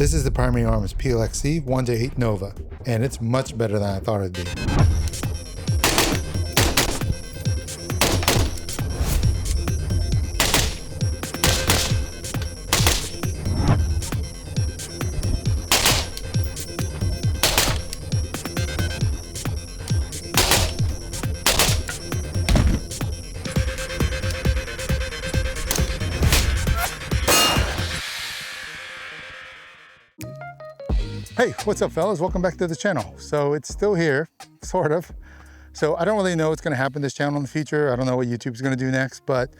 This is the Primary Arms PLXC 1-8 Nova, and it's much better than I thought it'd be. Hey, what's up fellas? Welcome back to the channel. So it's still here, sort of. So I don't really know what's gonna happen to this channel in the future. I don't know what YouTube's gonna do next, but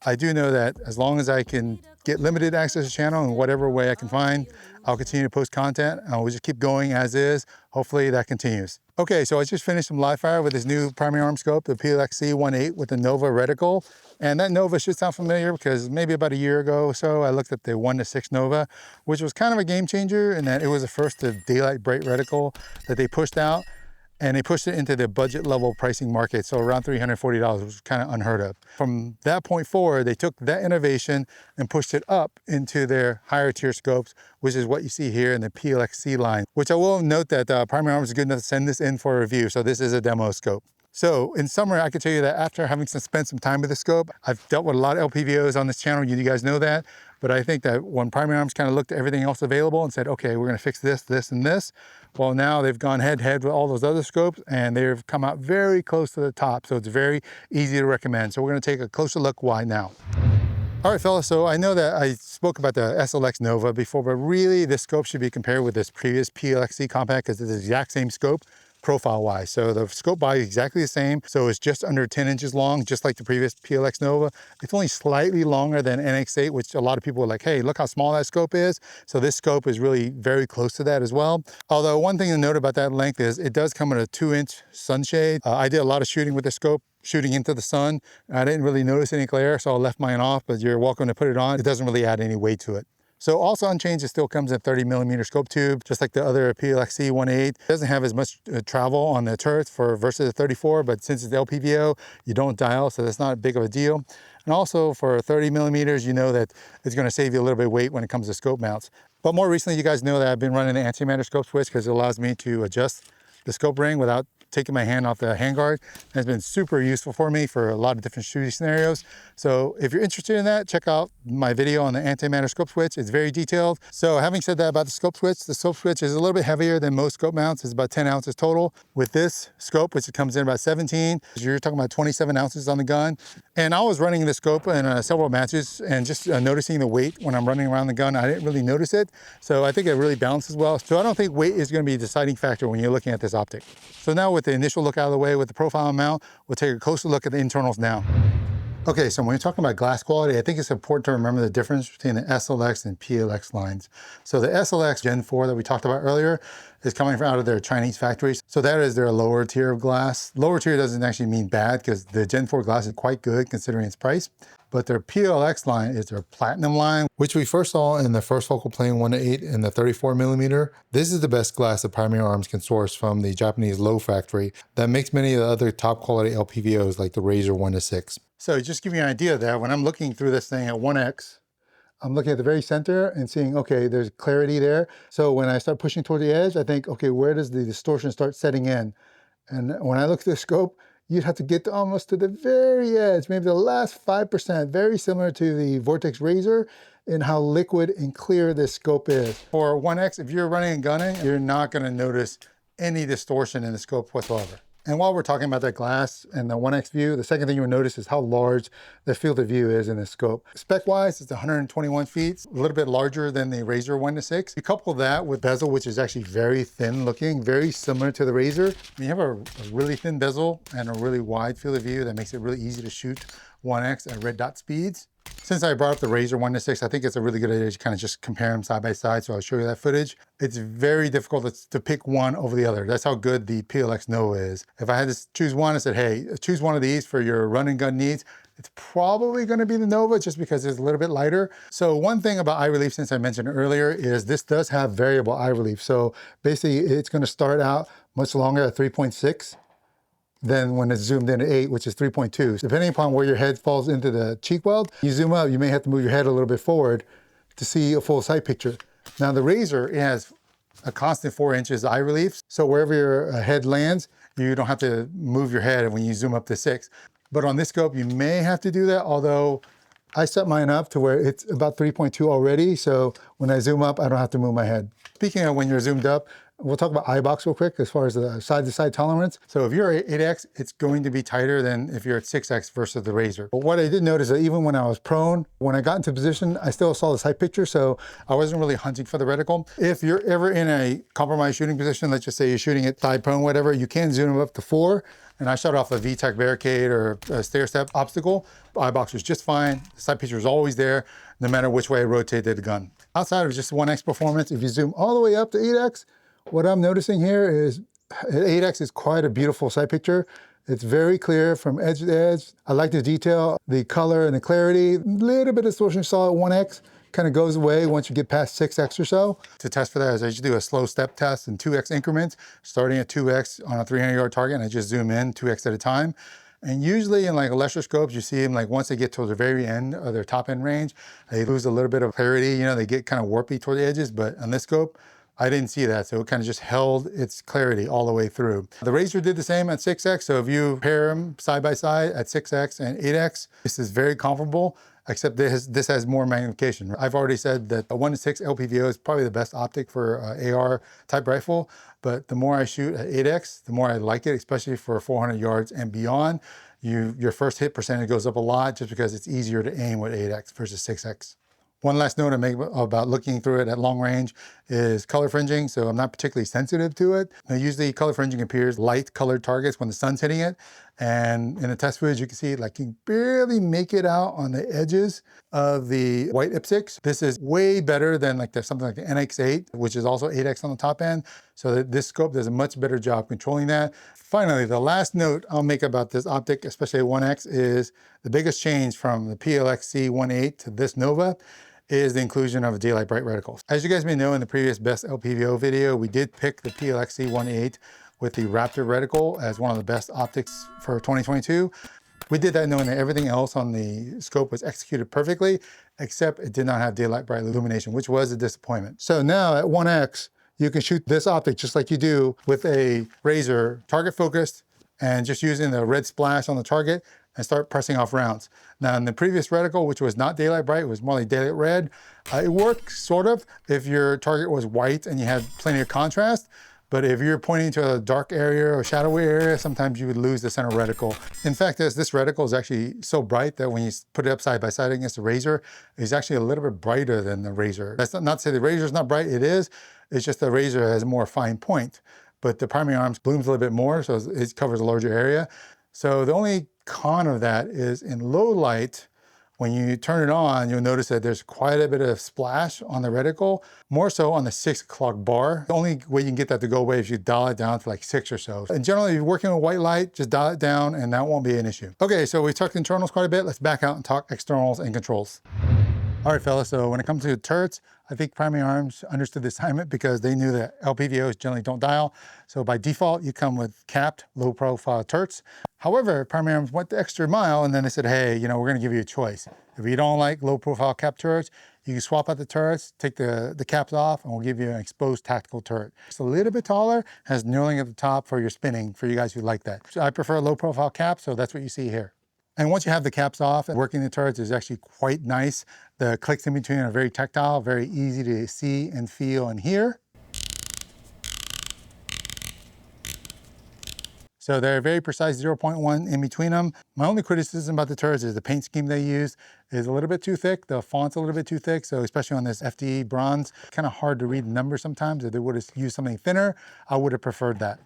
I do know that as long as I can get limited access to the channel in whatever way I can find, I'll continue to post content and I'll just keep going as is. Hopefully that continues. Okay, so I just finished some live fire with this new primary arm scope, the PLXC 1-8 with the Nova reticle. And that Nova should sound familiar because maybe about a year ago or so, I looked at the 1-6 Nova, which was kind of a game changer in that it was the first daylight bright reticle that they pushed out. And they pushed it into the budget level pricing market, so around $340, which was kind of unheard of. From that point forward, they took that innovation and pushed it up into their higher tier scopes, which is what you see here in the PLXC line, which I will note that Primary Arms is good enough to send this in for a review, so this is a demo scope. So in summary, I can tell you that after having spent some time with the scope, I've dealt with a lot of LPVOs on this channel, you guys know that, but I think that when Primary Arms kind of looked at everything else available and said, okay, we're gonna fix this, this, and this, well, now they've gone head to head with all those other scopes and they've come out very close to the top, so it's very easy to recommend. So we're gonna take a closer look why now. All right, fellas, so I know that I spoke about the SLX Nova before, but really this scope should be compared with this previous PLXC compact because it's the exact same scope profile wise. So the scope body is exactly the same. So it's just under 10 inches long, just like the previous PLX Nova. It's only slightly longer than NX8, which a lot of people are like, hey, look how small that scope is. So this scope is really very close to that as well. Although one thing to note about that length is it does come in a 2-inch sunshade. I did a lot of shooting with the scope, shooting into the sun. I didn't really notice any glare, so I left mine off, but you're welcome to put it on. It doesn't really add any weight to it. So also unchanged, it still comes in 30mm scope tube, just like the other PLXC 1-8. It doesn't have as much travel on the turret versus the 34, but since it's LPVO, you don't dial, so that's not big of a deal. And also for 30mm, you know that it's gonna save you a little bit of weight when it comes to scope mounts. But more recently, you guys know that I've been running the antimatter scope switch because it allows me to adjust the scope ring without taking my hand off the handguard. It's been super useful for me for a lot of different shooting scenarios. So if you're interested in that, check out my video on the antimatter scope switch. It's very detailed. So having said that about the scope switch is a little bit heavier than most scope mounts. It's about 10 ounces total. With this scope, which comes in about 17, you're talking about 27 ounces on the gun. And I was running the scope in several matches and just noticing the weight when I'm running around the gun, I didn't really notice it. So I think it really balances well. So I don't think weight is going to be a deciding factor when you're looking at this optic. So now with the initial look out of the way with the profile mount, we'll take a closer look at the internals now. Okay, so when you're talking about glass quality, I think it's important to remember the difference between the SLX and PLX lines. So the SLX Gen 4 that we talked about earlier is coming from out of their Chinese factories. So that is their lower tier of glass. Lower tier doesn't actually mean bad because the Gen 4 glass is quite good considering its price. But their PLX line is their platinum line, which we first saw in the first focal plane 1-8 in the 34mm. This is the best glass that Primary Arms can source from the Japanese Low factory that makes many of the other top quality LPVOs like the Razor 1-6. So just give you an idea there, when I'm looking through this thing at 1x, I'm looking at the very center and seeing, okay, there's clarity there. So when I start pushing toward the edge, I think, okay, where does the distortion start setting in? And when I look at the scope, you'd have to get almost to the very edge, maybe the last 5%, very similar to the Vortex Razor in how liquid and clear this scope is. For 1x, if you're running and gunning, you're not gonna notice any distortion in the scope whatsoever. And while we're talking about that glass and the 1x view, the second thing you will notice is how large the field of view is in this scope. Spec-wise, it's 121 feet, a little bit larger than the Razor 1-6. You couple that with bezel, which is actually very thin looking, very similar to the Razor. When you have a really thin bezel and a really wide field of view, that makes it really easy to shoot 1x at red dot speeds. Since I brought up the Razor 1-6, I think it's a really good idea to kind of just compare them side by side, so I'll show you that footage. It's very difficult to pick one over the other. That's how good the PLX Nova is. If I had to choose one, I said, hey, choose one of these for your run and gun needs, it's probably going to be the Nova just because it's a little bit lighter. So one thing about eye relief, since I mentioned earlier, is this does have variable eye relief. So basically it's going to start out much longer at 3.6. Then when it's zoomed in at 8, which is 3.2. Depending upon where your head falls into the cheek weld, you zoom out, you may have to move your head a little bit forward to see a full sight picture. Now the Razor, it has a constant 4 inches eye relief. So wherever your head lands, you don't have to move your head when you zoom up to 6. But on this scope, you may have to do that, although I set mine up to where it's about 3.2 already. So when I zoom up, I don't have to move my head. Speaking of when you're zoomed up, we'll talk about eye box real quick as far as the side-to-side tolerance. So if you're at 8x, it's going to be tighter than if you're at 6x versus the Razor. But what I did notice is that even when I was prone, when I got into position, I still saw the sight picture, so I wasn't really hunting for the reticle. If you're ever in a compromised shooting position, let's just say you're shooting it side prone, whatever, you can zoom up to 4. And I shot off a VTEC barricade or a stair step obstacle. Eye box was just fine. The sight picture was always there, no matter which way I rotated the gun. Outside of just 1x performance, if you zoom all the way up to 8x, what I'm noticing here is 8x is quite a beautiful sight picture. It's very clear from edge to edge. I like the detail, the color and the clarity. A little bit of distortion you saw at 1x kind of goes away once you get past 6x or so. To test for that is I just do a slow step test in 2x increments, starting at 2x on a 300-yard target, and I just zoom in 2x at a time. And usually in like lesser scopes, you see them like once they get to the very end of their top end range, they lose a little bit of clarity. You know, they get kind of warpy toward the edges, but on this scope, I didn't see that, so it kind of just held its clarity all the way through. The Razor did the same at 6x, so if you pair them side by side at 6x and 8x, this is very comparable, except this has more magnification. I've already said that a 1:6 LPVO is probably the best optic for AR type rifle, but the more I shoot at 8x, the more I like it, especially for 400 yards and beyond. Your first hit percentage goes up a lot just because it's easier to aim with 8x versus 6x. One last note I make about looking through it at long range is color fringing. So I'm not particularly sensitive to it. Now, usually color fringing appears light colored targets when the sun's hitting it. And in the test footage, you can see like you barely make it out on the edges of the white IPSCs. This is way better than like something like the NX8, which is also 8x on the top end. So this scope does a much better job controlling that. Finally, the last note I'll make about this optic, especially 1x, is the biggest change from the PLXC 1.8 to this Nova is the inclusion of a daylight bright reticle. As you guys may know, in the previous best LPVO video, we did pick the PLXC 1.8 with the Raptor reticle as one of the best optics for 2022. We did that knowing that everything else on the scope was executed perfectly, except it did not have daylight bright illumination, which was a disappointment. So now at 1x, you can shoot this optic just like you do with a Razor, target focused, and just using the red splash on the target and start pressing off rounds. Now in the previous reticle, which was not daylight bright, it was more like daylight red, it worked sort of if your target was white and you had plenty of contrast. But if you're pointing to a dark area or shadowy area, sometimes you would lose the center reticle. In fact, this reticle is actually so bright that when you put it up side by side against the Razor, it's actually a little bit brighter than the Razor. That's not to say the Razor is not bright, it is. It's just the Razor has a more fine point. But the primary arms blooms a little bit more, so it covers a larger area. So the only con of that is in low light, when you turn it on, you'll notice that there's quite a bit of splash on the reticle, more so on the 6 o'clock bar. The only way you can get that to go away is you dial it down to like 6 or so. And generally, if you're working with white light, just dial it down and that won't be an issue. Okay, so we talked internals quite a bit. Let's back out and talk externals and controls. All right, fellas, so when it comes to turrets, I think primary arms understood the assignment because they knew that LPVOs generally don't dial. So by default, you come with capped, low profile turrets. However, primary arms went the extra mile and then they said, hey, you know, we're gonna give you a choice. If you don't like low profile capped turrets, you can swap out the turrets, take the caps off, and we'll give you an exposed tactical turret. It's a little bit taller, has knurling at the top for your spinning, for you guys who like that. So I prefer low profile caps, so that's what you see here. And once you have the caps off, working the turrets is actually quite nice. The clicks in between are very tactile, very easy to see and feel and hear. So they're very precise 0.1 in between them. My only criticism about the turrets is the paint scheme they use is a little bit too thick. The font's a little bit too thick. So especially on this FDE bronze, kind of hard to read the numbers sometimes. If they would have used something thinner, I would have preferred that.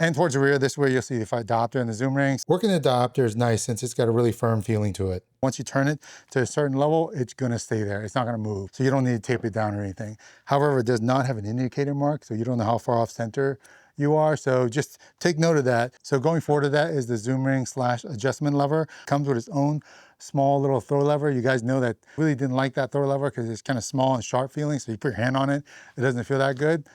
And towards the rear, this is where you'll see the diopter and the zoom rings. Working the diopter is nice since it's got a really firm feeling to it. Once you turn it to a certain level, it's gonna stay there. It's not gonna move. So you don't need to tape it down or anything. However, it does not have an indicator mark, so you don't know how far off center you are. So just take note of that. So going forward to that is the zoom ring / adjustment lever. Comes with its own small little throw lever. You guys know that I really didn't like that throw lever because it's kind of small and sharp feeling. So you put your hand on it, it doesn't feel that good.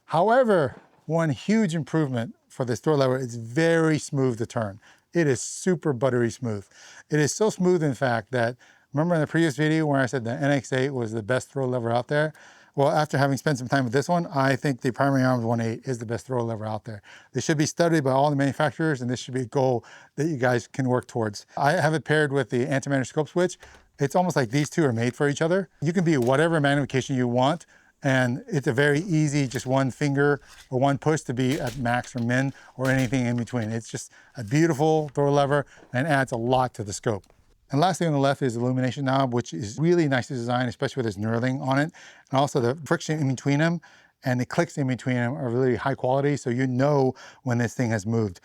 However, one huge improvement for this throw lever, it's very smooth to turn. It is super buttery smooth. It is so smooth, in fact, that remember in the previous video where I said the NX8 was the best throw lever out there? Well, after having spent some time with this one, I think the Primary Arms 1.8 is the best throw lever out there. This should be studied by all the manufacturers, and this should be a goal that you guys can work towards. I have it paired with the antimatter scope switch. It's almost like these two are made for each other. You can be whatever magnification you want, and it's a very easy, just one finger or one push to be at max or min or anything in between. It's just a beautiful throw lever and adds a lot to the scope. And lastly on the left is the illumination knob, which is really nice to design, especially with this knurling on it. And also the friction in between them and the clicks in between them are really high quality, so you know when this thing has moved.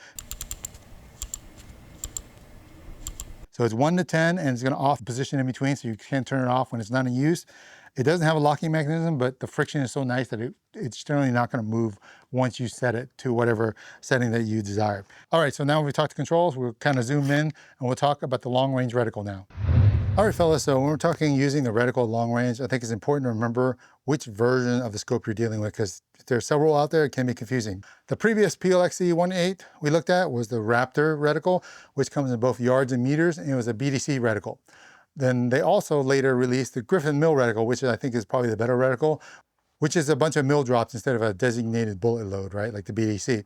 So it's 1 to 10, and it's going to off position in between, so you can't turn it off when it's not in use. It doesn't have a locking mechanism, but the friction is so nice that it's generally not going to move once you set it to whatever setting that you desire. All right, so now we've talked controls, we'll kind of zoom in and we'll talk about the long range reticle now. All right, fellas, so when we're talking using the reticle long range, I think it's important to remember which version of the scope you're dealing with, because there's several out there, it can be confusing. The previous PLXC 1.8 we looked at was the Raptor reticle, which comes in both yards and meters, and it was a BDC reticle. Then they also later released the Griffin Mill reticle, which I think is probably the better reticle, which is a bunch of mill drops instead of a designated bullet load, right, like the BDC.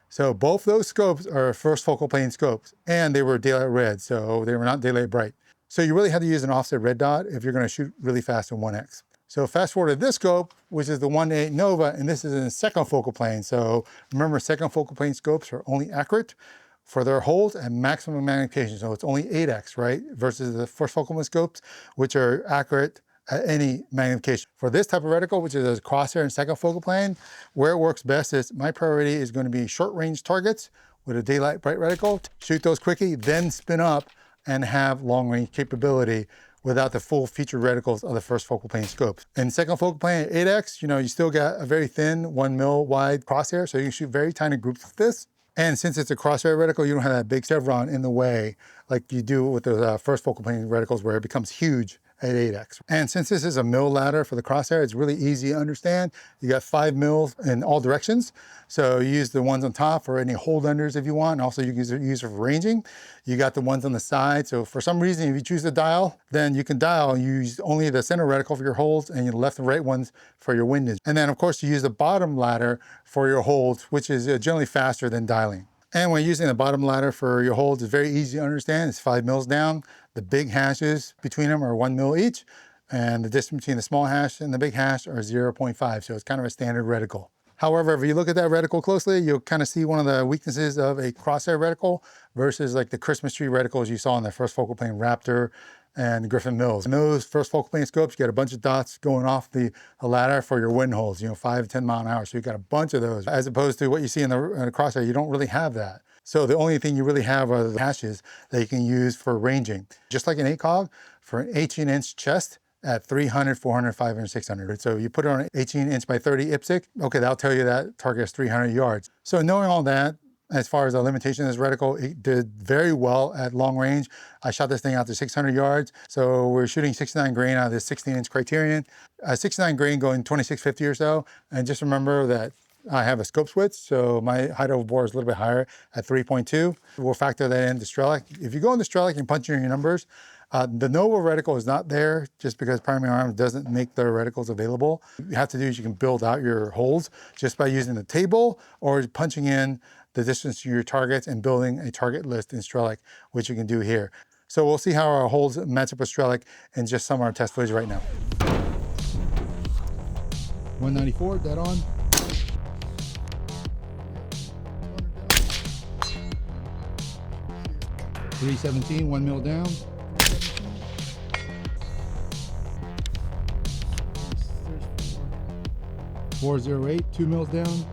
So both those scopes are first focal plane scopes, and they were daylight red, so they were not daylight bright. So you really had to use an offset red dot if you're going to shoot really fast in 1x. So fast forward to this scope, which is the 1.8 Nova, and this is in the second focal plane. So remember, second focal plane scopes are only accurate for their holds at maximum magnification. So it's only 8x, right? Versus the first focal plane scopes, which are accurate at any magnification. For this type of reticle, which is a crosshair and second focal plane, where it works best is my priority is going to be short range targets with a daylight bright reticle. Shoot those quickly, then spin up and have long range capability without the full featured reticles of the first focal plane scopes. In second focal plane at 8x, you still got a very thin 1 mil wide crosshair, so you can shoot very tiny groups with this. And since it's a crosshair reticle, you don't have that big chevron in the way like you do with the first focal plane reticles, where it becomes huge at 8x. And since this is a mil ladder for the crosshair, it's really easy to understand. You got 5 mils in all directions. So you use the ones on top for any hold unders if you want. And also you can use it for ranging. You got the ones on the side. So for some reason, if you choose to dial, then you can dial and use only the center reticle for your holds and your left and right ones for your windage. And then of course you use the bottom ladder for your holds, which is generally faster than dialing. And when using the bottom ladder for your holds, it's very easy to understand. It's 5 mils down. The big hashes between them are 1 mil each. And the distance between the small hash and the big hash are 0.5. So it's kind of a standard reticle. However, if you look at that reticle closely, you'll kind of see one of the weaknesses of a crosshair reticle versus like the Christmas tree reticles you saw in the first focal plane Raptor and Griffin Mills. In those first focal plane scopes, you got a bunch of dots going off the ladder for your wind holds, 5 to 10 mile an hour. So you got a bunch of those, as opposed to what you see in the crosshair. You don't really have that. So the only thing you really have are the hashes that you can use for ranging. Just like an ACOG, for an 18-inch chest at 300, 400, 500, 600. So you put it on an 18-inch by 30 IPSC, okay, that'll tell you that target is 300 yards. So knowing all that, as far as the limitation of this reticle, it did very well at long range. I shot this thing out to 600 yards. So we're shooting 69 grain out of this 16-inch Criterion. 69 grain going 2650 or so. And just remember that I have a scope switch, so my height over bore is a little bit higher at 3.2. We'll factor that into Strelic. If you go into Strelic and punch in your numbers, the Nova reticle is not there just because Primary Arms doesn't make their reticles available. What you have to do is you can build out your holds just by using the table or punching in the distance to your targets and building a target list in Strelic, which you can do here. So we'll see how our holds match up with Strelic in just some of our test footage right now. 194, dead on. 317, 1 mil down. 408, 2 mils down.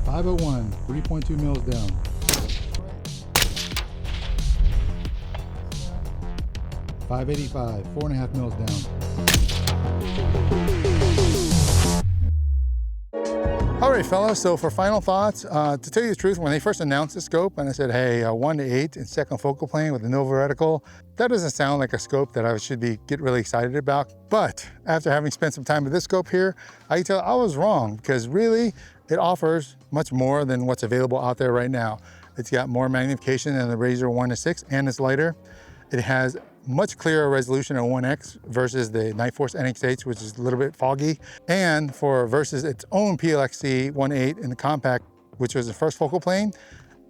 501, 3.2 mils down. 585, 4.5 mils down. All right, fellas, so for final thoughts, to tell you the truth, when they first announced the scope and I said, hey, 1 to 8 in second focal plane with a Nova reticle, that doesn't sound like a scope that I should get really excited about. But after having spent some time with this scope here, I can tell I was wrong, because really it offers much more than what's available out there right now. It's got more magnification than the Razor 1 to 6, and it's lighter. It has much clearer resolution on 1X versus the Nightforce NX8, which is a little bit foggy, and versus its own PLXC 1.8 in the compact, which was the first focal plane,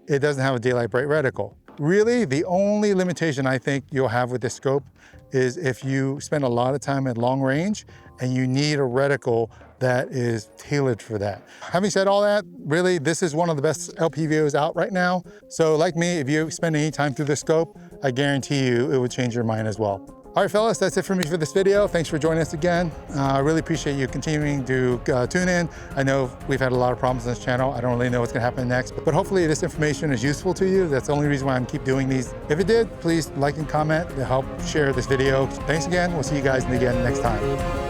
it doesn't have a daylight bright reticle. Really, the only limitation I think you'll have with this scope is if you spend a lot of time at long range and you need a reticle that is tailored for that. Having said all that, really, this is one of the best LPVOs out right now. So like me, if you spend any time through the scope, I guarantee you it would change your mind as well. All right, fellas, that's it for me for this video. Thanks for joining us again. I really appreciate you continuing to tune in. I know we've had a lot of problems on this channel. I don't really know what's gonna happen next, but hopefully this information is useful to you. That's the only reason why I'm keep doing these. If it did, please like and comment to help share this video. Thanks again. We'll see you guys again next time.